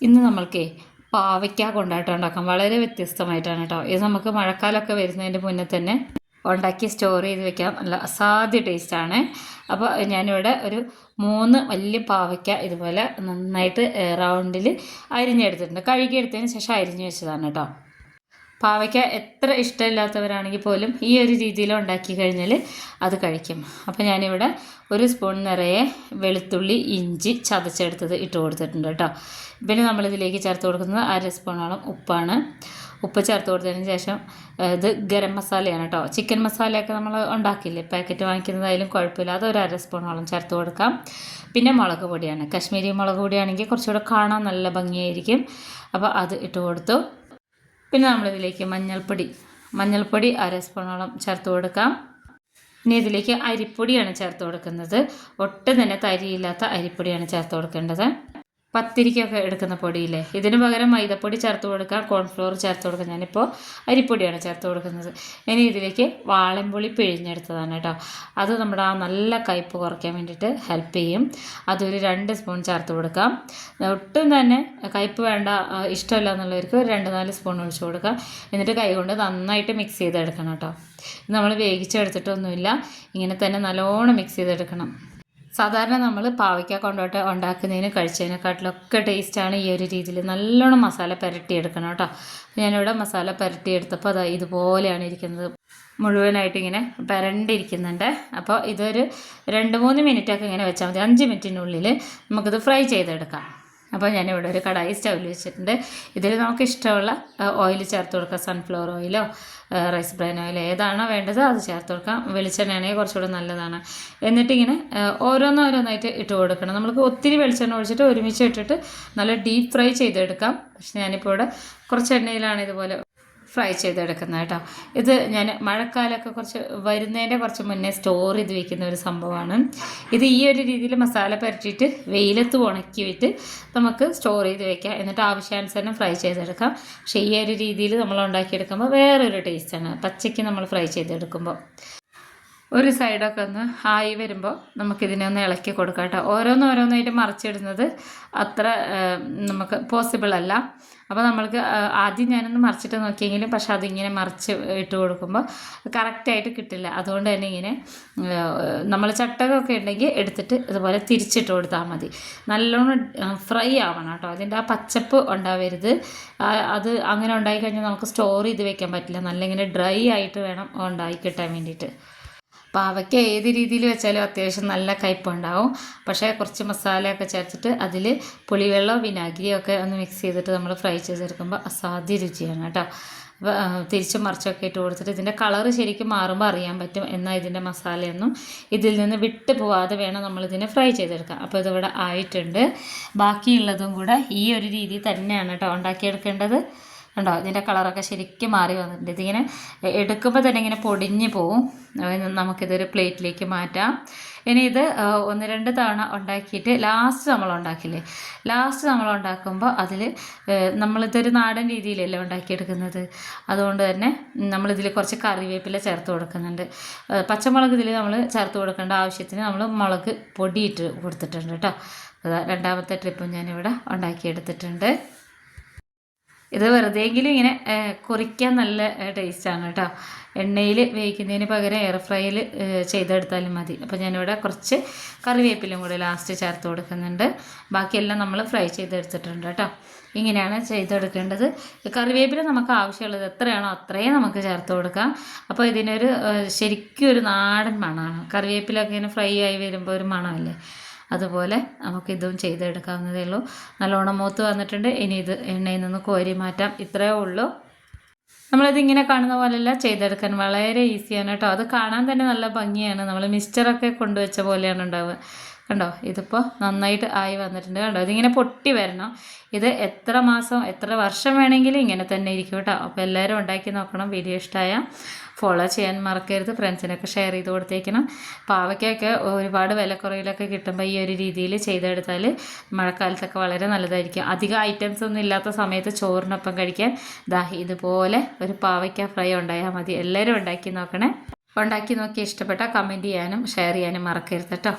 ഇന്ന് നമ്മൾക്കേ പാവയ്ക്ക കൊണ്ടാട്ടം ഉണ്ടാക്കാം. വളരെ വ്യത്യസ്തമായിട്ടാണ് കേട്ടോ. ഇത് നമുക്ക് മഴക്കാലമൊക്കെ വരുന്നതിൻ്റെ മുന്നേ തന്നെ ഉണ്ടാക്കി സ്റ്റോർ ചെയ്ത് വെക്കാം. നല്ല അസാധ്യ ടേസ്റ്റാണ്. അപ്പോൾ ഞാനിവിടെ ഒരു 3 വലിയ പാവയ്ക്ക ഇതുപോലെ നന്നായിട്ട് റൗണ്ടിൽ അരിഞ്ഞെടുത്തിട്ടുണ്ട്. കഴുകിയെടുത്തതിന് ശേഷം അരിഞ്ഞ് വെച്ചതാണ് കേട്ടോ. പാവയ്ക്ക എത്ര ഇഷ്ടമില്ലാത്തവരാണെങ്കിൽ പോലും ഈ ഒരു രീതിയിൽ ഉണ്ടാക്കി കഴിഞ്ഞാൽ അത് കഴിക്കും. അപ്പോൾ ഞാനിവിടെ 1 സ്പൂൺ നിറയെ വെളുത്തുള്ളി ഇഞ്ചി ചതച്ചെടുത്തത് ഇട്ട് കൊടുത്തിട്ടുണ്ട് കേട്ടോ. പിന്നെ നമ്മളിതിലേക്ക് ചേർത്ത് കൊടുക്കുന്നത് 1/2 സ്പൂണോളം ഉപ്പാണ്. ഉപ്പ് ചേർത്ത് കൊടുത്തതിന് ശേഷം ഇത് ഗരം മസാലയാണ് കേട്ടോ. ചിക്കൻ മസാലയൊക്കെ നമ്മൾ ഉണ്ടാക്കില്ലേ, പാക്കറ്റ് വാങ്ങിക്കുന്നതായാലും കുഴപ്പമില്ല, അത് 1/2 സ്പൂണോളം ചേർത്ത് കൊടുക്കാം. പിന്നെ മുളക് പൊടിയാണ്, കശ്മീരി മുളക് പൊടിയാണെങ്കിൽ കുറച്ചുകൂടെ കാണാൻ നല്ല ഭംഗിയായിരിക്കും. അപ്പോൾ അത് ഇട്ട് കൊടുത്തു. പിന്നെ നമ്മളിതിലേക്ക് മഞ്ഞൾപ്പൊടി 1/2 സ്പൂണോളം ചേർത്ത് കൊടുക്കാം. ഇനി ഇതിലേക്ക് അരിപ്പൊടിയാണ് ചേർത്ത് കൊടുക്കുന്നത്. ഒട്ടും തന്നെ തരിയില്ലാത്ത അരിപ്പൊടിയാണ് ചേർത്ത് കൊടുക്കേണ്ടത്. പത്തിരിക്കൊക്കെ എടുക്കുന്ന പൊടിയില്ലേ, ഇതിന് പകരം മൈദപ്പൊടി ചേർത്ത് കൊടുക്കാം, കോൺഫ്ലോർ ചേർത്ത് കൊടുക്കാം. ഞാനിപ്പോൾ അരിപ്പൊടിയാണ് ചേർത്ത് കൊടുക്കുന്നത്. ഇനി ഇതിലേക്ക് വാളൻപുളി പിഴിഞ്ഞെടുത്തതാണ് കേട്ടോ. അത് നമ്മുടെ ആ നല്ല കയ്പ്പ് കുറയ്ക്കാൻ വേണ്ടിയിട്ട് ഹെൽപ്പ് ചെയ്യും. അതൊരു 2 സ്പൂൺ ചേർത്ത് കൊടുക്കാം. ഒട്ടും തന്നെ കയ്പ്പ് വേണ്ട, ഇഷ്ടമല്ല എന്നുള്ളവർക്ക് 2-4 സ്പൂൺ ഒഴിച്ച് കൊടുക്കാം. എന്നിട്ട് കൈകൊണ്ട് നന്നായിട്ട് മിക്സ് ചെയ്തെടുക്കണം കേട്ടോ. നമ്മൾ വേവിച്ചെടുത്തിട്ടൊന്നുമില്ല, ഇങ്ങനെ തന്നെ നല്ലോണം മിക്സ് ചെയ്തെടുക്കണം. സാധാരണ നമ്മൾ പാവയ്ക്ക കൊണ്ടോട്ട് ഉണ്ടാക്കുന്നതിന് കഴിച്ചതിനെക്കാട്ടിലൊക്കെ ടേസ്റ്റാണ് ഈ ഒരു രീതിയിൽ നല്ലോണം മസാല പുരട്ടിയെടുക്കണം കേട്ടോ. ഞാനിവിടെ മസാല പുരട്ടിയെടുത്തപ്പോൾ അത് ഇതുപോലെയാണ് ഇരിക്കുന്നത്, മുഴുവനായിട്ട് ഇങ്ങനെ പുരണ്ടിരിക്കുന്നുണ്ട്. അപ്പോൾ ഇതൊരു 2-3 മിനിറ്റൊക്കെ ഇങ്ങനെ വെച്ചാൽ മതി. 5 മിനിറ്റിനുള്ളിൽ നമുക്കിത് ഫ്രൈ ചെയ്തെടുക്കാം. അപ്പോൾ ഞാനിവിടെ ഒരു കടായി സ്റ്റൗവിൽ വെച്ചിട്ടുണ്ട്. ഇതിൽ നമുക്ക് ഇഷ്ടമുള്ള ഓയിൽ ചേർത്ത് കൊടുക്കാം. സൺഫ്ലവർ ഓയിലോ റൈസ് ബ്രാൻ ഓയിലോ ഏതാണോ വേണ്ടത് അത് ചേർത്ത് കൊടുക്കാം. വെളിച്ചെണ്ണയാണെങ്കിൽ കുറച്ചുകൂടെ നല്ലതാണ്. എന്നിട്ടിങ്ങനെ ഓരോന്നായിട്ട് ഇട്ട് കൊടുക്കണം. നമുക്ക് ഒത്തിരി വെളിച്ചെണ്ണ ഒഴിച്ചിട്ട് ഒരുമിച്ച് ഇട്ടിട്ട് നല്ല ഡീപ്പ് ഫ്രൈ ചെയ്തെടുക്കാം. പക്ഷെ ഞാനിപ്പോൾ ഇവിടെ കുറച്ച് എണ്ണയിലാണ് ഇതുപോലെ ഫ്രൈ ചെയ്തെടുക്കുന്നത് കേട്ടോ. ഇത് ഞാൻ മഴക്കാലമൊക്കെ കുറച്ച് വരുന്നതിൻ്റെ കുറച്ച് മുന്നേ സ്റ്റോർ ചെയ്ത് വെക്കുന്ന ഒരു സംഭവമാണ്. ഇത് ഈ ഒരു രീതിയിൽ മസാല പുരട്ടിയിട്ട് വെയിലത്ത് ഉണക്കിയിട്ട് നമുക്ക് സ്റ്റോർ ചെയ്ത് വെക്കാം. എന്നിട്ട് ആവശ്യാനുസരണം ഫ്രൈ ചെയ്തെടുക്കാം. പക്ഷേ ഈ ഒരു രീതിയിൽ നമ്മൾ ഉണ്ടാക്കിയെടുക്കുമ്പോൾ വേറൊരു ടേസ്റ്റാണ്, പച്ചയ്ക്ക് നമ്മൾ ഫ്രൈ ചെയ്തെടുക്കുമ്പോൾ. ഒരു സൈഡൊക്കെ ഒന്ന് ആയി വരുമ്പോൾ നമുക്കിതിനെ ഒന്ന് ഇളക്കി കൊടുക്കാം കേട്ടോ. ഓരോന്നായിട്ട് മറിച്ചിടുന്നത് അത്ര നമുക്ക് പോസിബിൾ അല്ല. അപ്പോൾ നമ്മൾക്ക് ആദ്യം ഞാനൊന്ന് മറിച്ചിട്ട് നോക്കിയെങ്കിലും പക്ഷെ അതിങ്ങനെ മറിച്ച് ഇട്ട് കൊടുക്കുമ്പോൾ കറക്റ്റായിട്ട് കിട്ടില്ല. അതുകൊണ്ട് തന്നെ ഇങ്ങനെ നമ്മൾ ചട്ടകമൊക്കെ ഉണ്ടെങ്കിൽ എടുത്തിട്ട് ഇതുപോലെ തിരിച്ചിട്ട് കൊടുത്താൽ മതി. നല്ലോണം ഫ്രൈ ആവണം കേട്ടോ. അതിൻ്റെ ആ പച്ചപ്പ് ഉണ്ടാവരുത്. അത് അങ്ങനെ ഉണ്ടായിക്കഴിഞ്ഞാൽ നമുക്ക് സ്റ്റോർ ചെയ്ത് വെക്കാൻ പറ്റില്ല. നല്ല ഇങ്ങനെ ഡ്രൈ ആയിട്ട് വേണം ഉണ്ടായി കിട്ടാൻ വേണ്ടിയിട്ട്. പാവയ്ക്ക ഏത് രീതിയിൽ വെച്ചാലും അത്യാവശ്യം നല്ല കയ്പ്പുണ്ടാവും. പക്ഷേ കുറച്ച് മസാലയൊക്കെ ചേർത്തിട്ട് അതിൽ പുളിവെള്ളമോ വിനാഗിരിയോ ഒക്കെ ഒന്ന് മിക്സ് ചെയ്തിട്ട് നമ്മൾ ഫ്രൈ ചെയ്തെടുക്കുമ്പോൾ അസാധ്യ രുചിയാണ് കേട്ടോ. അപ്പോൾ തിരിച്ചും മറിച്ചൊക്കെ ഇട്ട് കൊടുത്തിട്ട് ഇതിൻ്റെ കളറ് ശരിക്കും മാറുമ്പോൾ അറിയാൻ പറ്റും. എന്നാൽ ഇതിൻ്റെ മസാലയൊന്നും ഇതിൽ നിന്ന് വിട്ട് പോവാതെ വേണം നമ്മളിതിനെ ഫ്രൈ ചെയ്തെടുക്കാം. അപ്പോൾ ഇതിവിടെ ആയിട്ടുണ്ട്. ബാക്കിയുള്ളതും കൂടെ ഈ ഒരു രീതി തന്നെയാണ് കേട്ടോ ഉണ്ടാക്കിയെടുക്കേണ്ടത്. ഉണ്ടോ, ഇതിൻ്റെ കളറൊക്കെ ശരിക്കും മാറി വന്നിട്ടുണ്ട്. ഇതിങ്ങനെ എടുക്കുമ്പോൾ തന്നെ ഇങ്ങനെ പൊടിഞ്ഞ് പോവും. നമുക്കിതൊരു പ്ലേറ്റിലേക്ക് മാറ്റാം. ഇനി ഇത് 1-2 തവണ ഉണ്ടാക്കിയിട്ട് ലാസ്റ്റ് നമ്മൾ ഉണ്ടാക്കുമ്പോൾ അതിൽ നമ്മളിതൊരു നാടൻ രീതിയിലല്ലേ ഉണ്ടാക്കിയെടുക്കുന്നത്. അതുകൊണ്ട് തന്നെ നമ്മളിതിൽ കുറച്ച് കറിവേപ്പില ചേർത്ത് കൊടുക്കുന്നുണ്ട്. പച്ചമുളക് ഇതിൽ നമ്മൾ ചേർത്ത് കൊടുക്കേണ്ട ആവശ്യത്തിന് നമ്മൾ മുളക് പൊടിയിട്ട് കൊടുത്തിട്ടുണ്ട് കേട്ടോ. രണ്ടാമത്തെ ട്രിപ്പും ഞാനിവിടെ ഉണ്ടാക്കിയെടുത്തിട്ടുണ്ട്. ഇത് വെറുതെയെങ്കിലും ഇങ്ങനെ കുറിക്കാൻ നല്ല ടേസ്റ്റാണ് കേട്ടോ. എണ്ണയിൽ വേവിക്കുന്നതിന് പകരം എയർ ഫ്രൈയിൽ ചെയ്തെടുത്താലും മതി. അപ്പോൾ ഞാനിവിടെ കുറച്ച് കറിവേപ്പിലും കൂടെ ലാസ്റ്റ് ചേർത്ത് കൊടുക്കുന്നുണ്ട്. ബാക്കിയെല്ലാം നമ്മൾ ഫ്രൈ ചെയ്തെടുത്തിട്ടുണ്ട് കേട്ടോ. ഇങ്ങനെയാണ് ചെയ്തെടുക്കേണ്ടത്. കറിവേപ്പില നമുക്ക് ആവശ്യമുള്ളത് എത്രയാണോ അത്രയും നമുക്ക് ചേർത്ത് കൊടുക്കാം. അപ്പോൾ ഇതിനൊരു ശരിക്കും ഒരു നാടൻ മണമാണ്. കറിവേപ്പിലൊക്കെ ഇങ്ങനെ ഫ്രൈ ആയി വരുമ്പോൾ ഒരു മണമല്ലേ, അതുപോലെ നമുക്കിതും ചെയ്തെടുക്കാവുന്നതേ ഉള്ളൂ. നല്ലോണം മൂത്ത് വന്നിട്ടുണ്ട്. ഇനി ഇത് എണ്ണയിൽ നിന്ന് കോരി മാറ്റാം. ഇത്രയേ ഉള്ളൂ. നമ്മളിതിങ്ങനെ കാണുന്ന പോലെയല്ല, ചെയ്തെടുക്കാൻ വളരെ ഈസിയാണ് കേട്ടോ. അത് കാണാൻ തന്നെ നല്ല ഭംഗിയാണ്. നമ്മൾ മിക്സ്ചറൊക്കെ കൊണ്ടുവച്ച പോലെയാണ് ഉണ്ടാവുക. കണ്ടോ, ഇതിപ്പോൾ നന്നായിട്ട് ആയി വന്നിട്ടുണ്ട്. കണ്ടോ, ഇതിങ്ങനെ പൊട്ടി വരണം. ഇത് എത്ര മാസം എത്ര വർഷം വേണമെങ്കിലും ഇങ്ങനെ തന്നെ ഇരിക്കും കേട്ടോ. അപ്പോൾ എല്ലാവരും ഉണ്ടാക്കി നോക്കണം. വീഡിയോ ഇഷ്ടമായ ഫോളോ ചെയ്യാൻ മറക്കരുത്. ഫ്രണ്ട്സിനൊക്കെ ഷെയർ ചെയ്ത് കൊടുത്തേക്കണം. പാവയ്ക്കൊക്കെ ഒരുപാട് വിലക്കുറവിലൊക്കെ കിട്ടുമ്പോൾ ഈ ഒരു രീതിയിൽ ചെയ്തെടുത്താൽ മഴക്കാലത്തൊക്കെ വളരെ നല്ലതായിരിക്കും. അധികം ഐറ്റംസ് ഒന്നും ഇല്ലാത്ത സമയത്ത് ചോറിനൊപ്പം കഴിക്കാൻ ഇതുപോലെ ഒരു പാവയ്ക്ക ഫ്രൈ ഉണ്ടായാൽ മതി. എല്ലാവരും ഉണ്ടാക്കി നോക്കണേ. ഉണ്ടാക്കി നോക്കി ഇഷ്ടപ്പെട്ടാൽ കമൻറ്റ് ചെയ്യാനും ഷെയർ ചെയ്യാനും മറക്കരുത് കേട്ടോ.